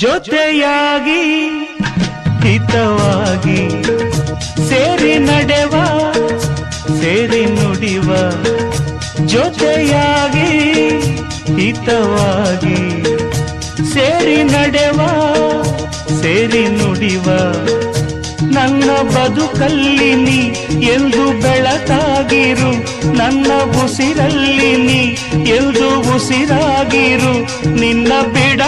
ಜೊತೆಯಾಗಿ ಹಿತವಾಗಿ ಸೇರಿ ನಡೆವ ಸೇರಿ ನುಡಿವ ಜೊತೆಯಾಗಿ ಹಿತವಾಗಿ ಸೇರಿ ನಡೆವ ಸೇರಿ ನುಡಿವ ನನ್ನ ಬದುಕಲ್ಲಿ ನೀ ಎಂದು ಬೆಳಕಾಗಿರು ನನ್ನ ಉಸಿರಲ್ಲಿ ನೀ ಎಂದು ಉಸಿರಾಗಿರು ನಿನ್ನ ಬಿಡ